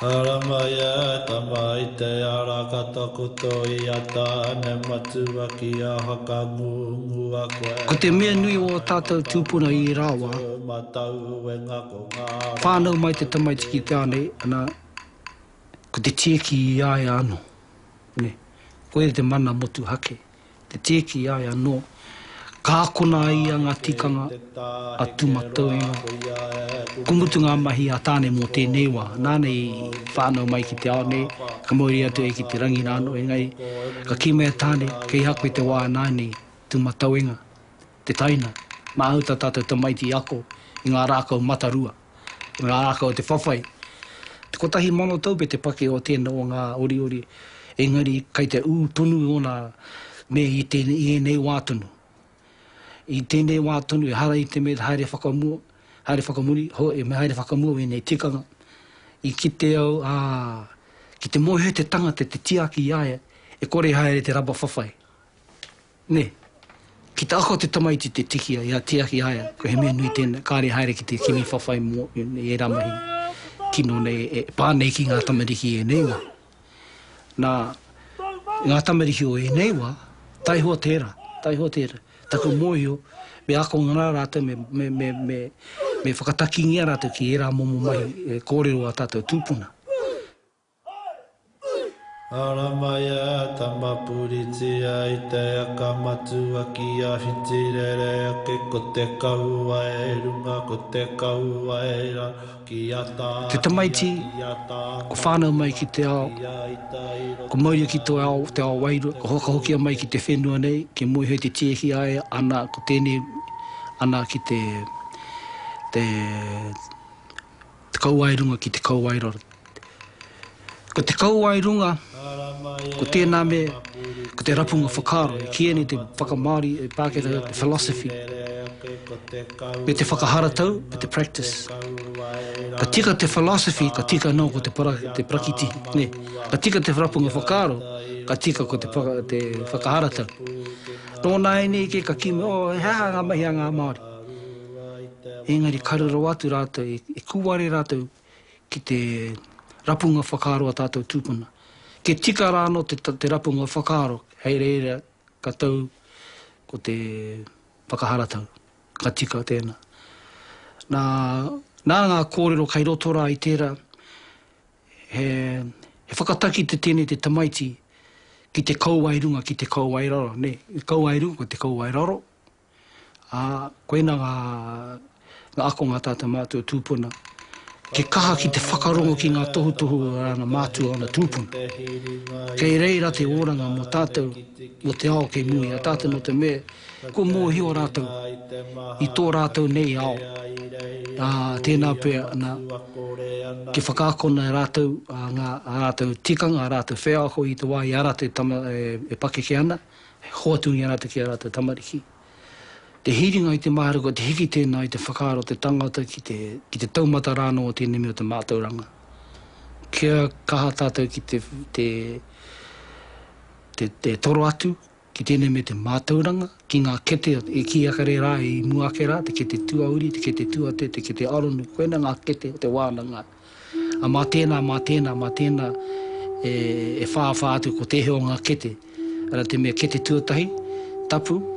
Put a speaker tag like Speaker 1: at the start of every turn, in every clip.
Speaker 1: Aramaya tamai te arakata koto I ata ne matua ki a hakamu mua koe.
Speaker 2: Ko te mea nui o tātou tūpuna I rāua, whānau mai te tamaiti ki te ane, ana, ko te tieki I ae anō. Ne, koe te mana motu hake, te tieki I ae anō. Ka akona ia ngā tikanga a tūmatau inga. Kumutu ngā mahi a tāne mō tēnei wā. Nānei whānau mai ki te ao ne, ka moeri atu e ki te rangi nāno. Engai, ka kimea tāne, kei hakoe te wā nānei tūmatau inga. Te taina, mā auta tātou tamaiti I ako, I ngā rākau matarua, I ngā rākau te whawhai. Te kotahi mono tau pe te pake o tēnā o ngā ori. Engari, kai te tonu o nā me I tēnei wā tonu. I tēnei wā tonu e hara I te mea haere whakamuri, e me haere whakamua e nei tikanga. I ki te au, ki te mohe te tangata te tiaki I aia, e kore haere te raba whawhai. Ne, ki te ako te tamaiti te tikia I a tiaki I aia, ko he mea nui tēnā, kāre haere ki te kimi whawhai mō e ramahi. Kino nei, e pānei ki ngā tamariki e nei wā. Nā, ngā tamariki o e nei wā, taihoa tērā. Taku mōhio, me ako ngana rātou, me whakatakingia rātou ki e rā momo mahi, e kōrero a tātou tūpuna.
Speaker 1: Aramaya tamapuritia I te akamatua ki a hitirere ake ko te kaua e runga ko te kaua e ra ki a tā.
Speaker 2: Te tamaiti, ko whānau mai ki te ao, ko mauria ki te ao wairu, ko hokahokia mai ki te whenua nei, ki moihoi te tieki ai, ana ko tēnei, ana ki te kauairunga ki te kauairora. Ko te kauairunga, ko tēnā me, ko te rapunga whakaro, e kieni te whakamāori, e Pākehā, te philosophy, me te whakaharatau, me te practice. Ka tika te philosophy, ka tika no ko te prakiti, ne. Ka tika te rapunga whakaro, ka tika ko te whakaharatau. Nō nai nei ke ka kime, hea ngā mahi a ngā Māori. Engari karero atu rātou, e kuware rātou ki te rapunga whakaro a tātou tūpuna. Ke tika rāno te rapunga whakaro, hei reira ka tau ko te whakaharatau. Ka tika tēnā. Nā ngā kōrero kai rotora I tērā, he whakataki te tēnei te tamaiti ki te kauairunga, ki te kauairaro. Ne, kauairunga ko te kauairaro. Koina ngā ako ngā tātou mātua tūpuna. Ke kaha ki te whakarongo ki ngā tohu ana mātua ana tūpuna. Kei reira te oranga mo tātou, mo te ao kei mui, a tātou no te mea, ko mō hio rātou, I tō rātou nei ao. Tēnā pēr, ke whakaakona rātou, ngā rātou tikanga, rātou wheako I te wā I rātou e pake ki ana, hoatungi rātou ki rātou tamariki. Te hiringa I te maharuka, te hiki tēnā I te whakaaro, te tangata ki te taumata rāno o tēnei mea o te mātauranga. Kia kaha tātou ki te toro atu, ki tēnei mea te mātauranga, ki ngā kete, e ki akare rā, I muake rā, te kete tuauri, te kete tuate, te kete aronu, koena ngā kete, te wānanga. Mā tēnā, e whāwha atu ko te heo ngā kete. Ara te mea kete tuatahi, tapu,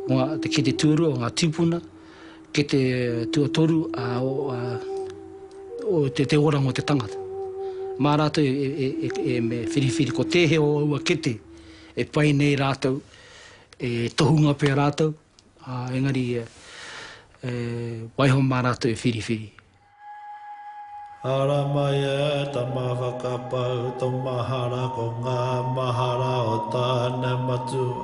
Speaker 2: te kete tuarua o ngā tūpuna, kete tuatoru o te oranga o te tangata. Mā rātou e me whiriwhiri ko te heo ua kete, e pai nei rātou, e tohunga pēr rātou, engari waiho mā rātou e whiriwhiri.
Speaker 1: Aramaya tama whakapau tō mahara ko ngā mahara o tāna matu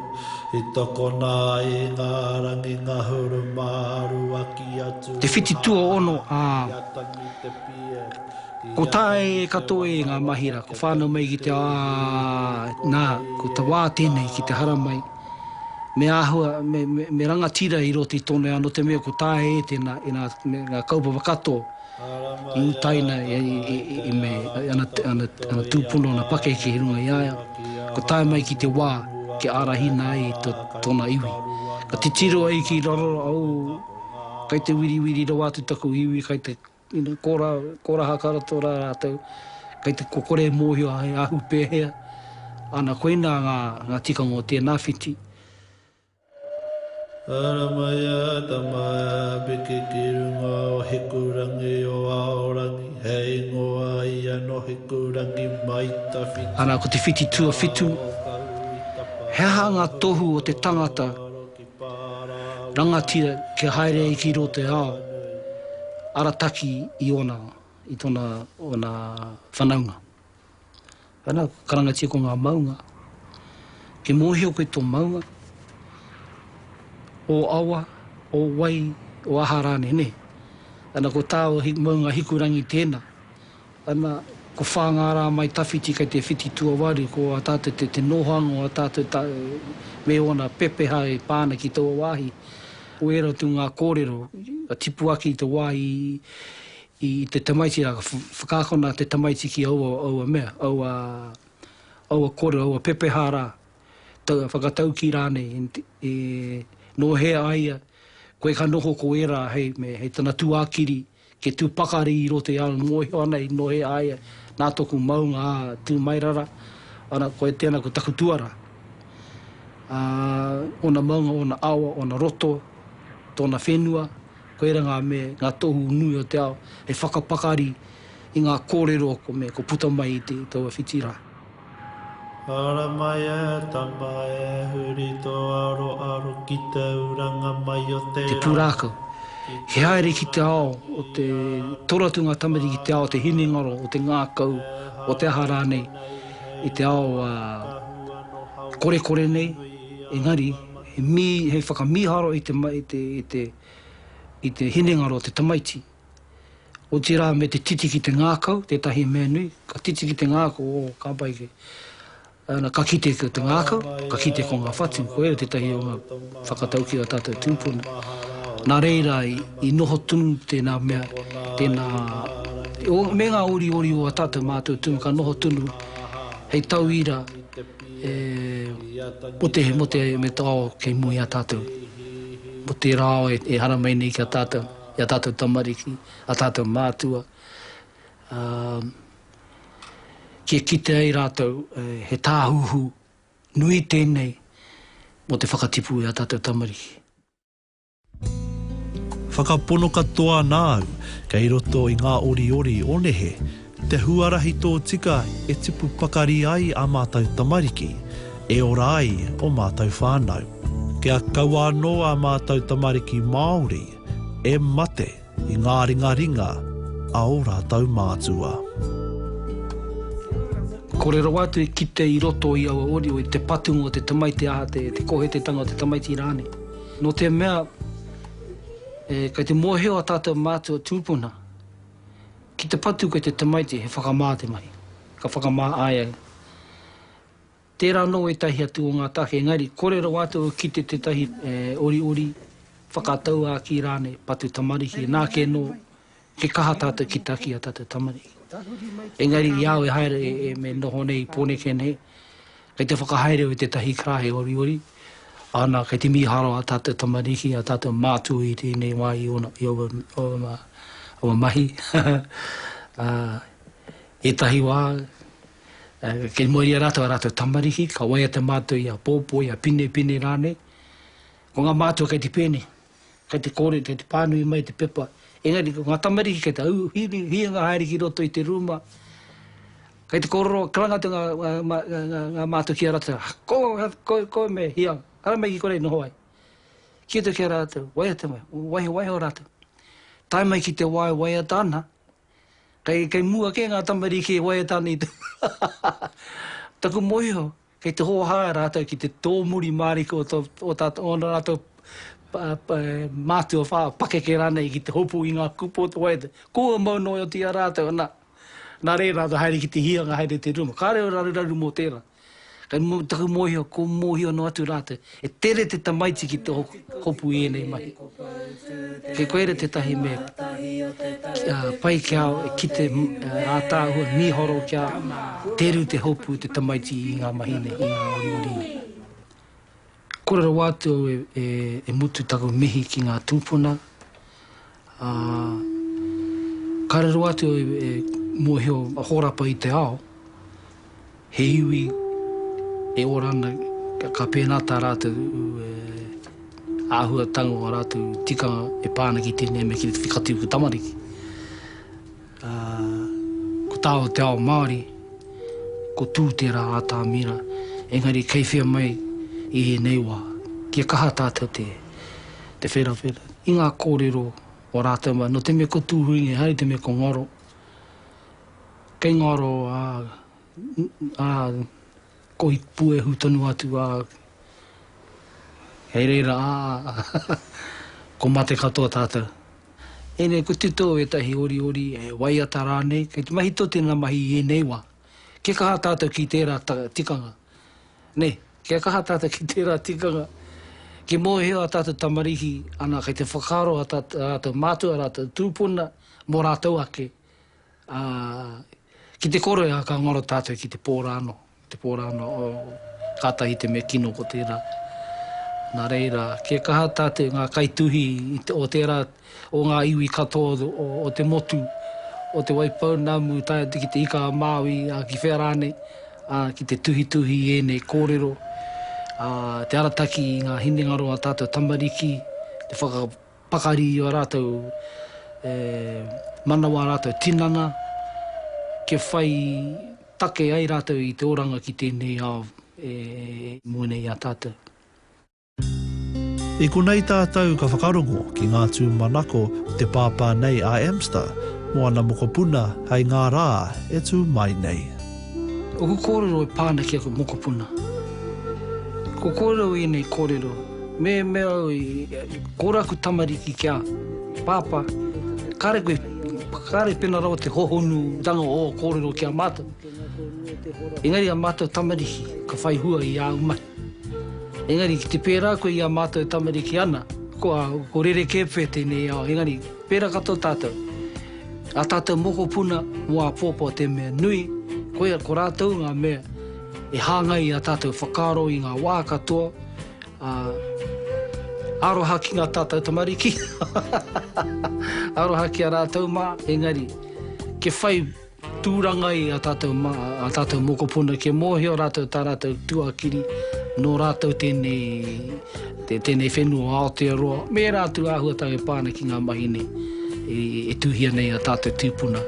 Speaker 1: I tokona I ngā rangi ngā huru māru aki atu.
Speaker 2: Te whiti tua ono, ko tae katoe I ngā mahira, ko whānau mai ki te ko te wā tēnei ki te hara mai. Me āhua, me rangatira I roti tōne anō te mea ko tae e tēnā, ngā kaupa wakato. I utaina I me ana tūpuna ana pake ki he runga I aia. Ko tae mai ki te wā, ke arahina I tōna iwi. Ka te tiro ai ki raro, kai te wiri rau atu taku iwi, kai te kora hakara tō rā rātou. Kei te kokore mōhio ai ahu pēhea. Ana koina ngā tikanga o tēnā whiti.
Speaker 1: Aramaya tamaya beke ki runga o hekurangi o aorangi. Hei ngoa ia no hekurangi mai ta whiti.
Speaker 2: Ana ko te whiti tua whitu. Heha ngā tohu o te tangata. Rangatira ke haere i ki rote ao. Arataki i tōna whanaunga. Ana karangatia ko ngā maunga. Ke mōhio koe tō maunga. O awa, o wai, o aharane, ne? Ana ko tāo maunga hikurangi tēnā. Ana ko whāngara mai tawhiti kei te whiti tuawari, ko a tātou te nohanga, o a tātou me ona pepeha e pāna ki tō wāhi. O era tu ngā kōrero, a tipu aki i te wāhi i te tamaiti raka, whakakona te tamaiti ki aua mea, aua kōrero, aua pepeha rā, whakatau ki rāne, no hea aia, koe ka noho ko era hei tana tuākiri, ke tūpakari i rote ao, moe ana i no hea aia, nā toku maunga tū mairara, ana koe tēnā ko takutuara. Ona maunga, ona awa, ona roto, tōna whenua, koe ra ngā tohu nui o te ao, e whakapakari i ngā kōrero ko puta mai i te taua whitira.
Speaker 1: Aramaya tamaya huri tō aro ki te uranga mai o te
Speaker 2: Te pūrākau. He haere ki te ao, o te toratunga tamari ki te ao, te hinengaro, o te ngākau, o te aha rānei, i te ao kore nei, engari, he whakamiharo i te hinengaro o te tamaiti. O te rā me te titi ki te ngākau, te tahi mea nui, ka titi ki te ngākau o kāpaike. Ka kite ki te ngākau, ka kite ko ngā whatu, ko ere te tahi o ngā whakatau ki a tātou tūpuna. Nā reira i noho tunu tēnā mea, me ngā ori o a tātou mātou tunu, ka noho tunu, hei tau ira, mo te me tāo kei mui a tātou. Mo te rāo e hara mai nei ki a tātou tamariki, a tātou mātua. Kia kite ai rātou, he tāhuhu nui tēnei mo te whakatipu a tātou tamariki.
Speaker 1: Whakapono katoa nāu, kei roto i ngā ori o nehe, te huarahi tō tika e tipu pakari ai a mātou tamariki, e ora ai o mātou whānau. Kia kaua no a mātou tamariki Māori, e mate i ngā ringa a o rātou mātua.
Speaker 2: Kōrero atu e kite i roto i aua ori o te patungo o te tamaiti aha, te kohe te tanga o te tamaiti rāne. No te mea, kei te mōheo a tātou mātua tūpuna, ki te patu kei te tamaiti he whakamā te mai, ka whakamā aia. Tērā no e tahi atu o ngā take, engari, kōrero atu ki te tahi ori, whakatau a ki rāne, patu tamariki, nā ke no, ke kaha tātou ki taki a tātou tamariki. Engari, iau e haere me noho nei, pōneke nei, kei te whakahaere o te tahi krahe ori, ana kei te miharo a tātou tamariki, a tātou mātu i tēnei wai i o mahi. E tahi wā, kei moeri a rātou tamariki, ka waia te mātu i a pōpō, i a pine rāne. Ko ngā mātua kei te pēne, kei te kore, kei te pānui mai, te pepa. Engari, ko ngā tamariki kei te au, hianga haere ki roto i te ruma. Kei te kororo, karangatu ngā mātua ki a rātou. Ko me hianga, hara mai ki kore noho ai. Kia te ki a rātou, waia te mai, wahi o rātou. Tai mai ki te waia tāna. Kei mua ke ngā tamariki waia tāna i tu. Taku moiho, kei te hoa rātou ki te tōmuri māriko o tātou ona rātou mātua whā pakeke rānei ki te hopu i ngā kupo o te waita. Kua mauno o tia rātou, nā re rātou haere ki te hianga haere te ruma. Ka reo raru mō tērā. Kei taku mōhio, ko mōhio no atu rātou. E tere te tamaiti ki te hopu i enei mahi. Kei koere te tahi me pai kia ki te ātāhua, mihoro kia teru te hopu te tamaiti i ngā mahine, i ngā ori. Kōrero wātu e mutu taku mihi ki ngā tūpuna. Kōrero wātu mohio horapa i te ao, he iwi e orana ka pēnā tā rātou āhua tango a rātou tikanga e pāna ki tēnei me ki te whikatiu ku tamariki. Ko tāo te ao Māori, ko tū tērā a tā mira, engari kei whia mai i he nei wā, kia kaha tātou te whera. I ngā kōrero o rātou mai, no te me ko tūhuingi, hari te me ko ngoro. Kei ngoro ko i pue hutanu atu hei reira ko mate katoa tātou. Ene, ko tito e tahi ori, e waiata rānei, kei te mahi to tēnā mahi i nei wā. Kia kaha tātou ki tērā tikanga. Ne, kia kaha tātou ki tērā tikanga. Ke mōheo a tātou tamariki, ana kei te whakaro a tātou mātua, a tātou tūpuna, mō rātou ake. Ki te koro e ka ngoro tātou ki te pōrāno. Te pōrāno o kātahi te me kino ko tērā. Nā reira, kia kaha tātou ngā kaituhi o tērā, o ngā iwi katoa o te motu, o te waipau namu, ki te ika a Māui, ki wherane, ki te tuhi e nei kōrero, te arataki i ngā hinengaro a tātou tamariki, te whakapakari o rātou manawa rātou tinana, ke whai take ai rātou i te oranga ki tēnei ao mūnei a tātou.
Speaker 1: I konei tātou ka whakarongo ki ngā tūmanako te pāpā nei a Amster, moana mokopuna hei ngā rā e tū mai nei.
Speaker 2: O ko kōrero e pāna ki ako mokopuna. Ko kōrero i nei kōrero. Me au i kōraku tamariki kia pāpā. Kāre pena rau te hohonu tanga o kōrero kia mātou. Engari a mātou tamariki ka whai hua i a umai. Engari, ki te pērā koe i a mātou tamariki ana, ko rere kepe tēnei ao, engari, pērā kato tātou. A tātou mokopuna, mua pōpō te mea nui, koe ko rātou ngā mea, e hāngai a tātou whakaro i ngā wā katoa, aroha ki ngā tātou tamariki, aroha ki a rātou mā, engari, ke whai tūranga i a tātou mokopuna, ke mōhio rātou tā rātou tuakiri, no rātou tēnei whenua Aotearoa, me rātou āhuatau e pāna ki ngā mahine e tūhia nei a tātou tūpuna.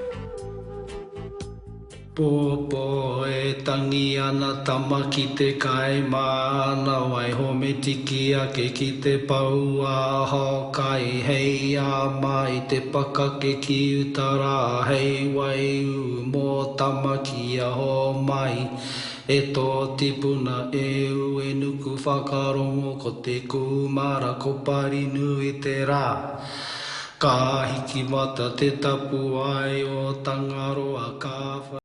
Speaker 2: Pōpō e tangi ana tama ki te kai māna, wai home tiki ake ki te pau a hokai, hei a mai te pakake ki utara, hei wai u mō tama ki a ho mai. E tō tipuna e u e nuku whakarongo ko te kumara ko pari nui te rā. Ka hiki mata te tapu ai o Tangaroa ka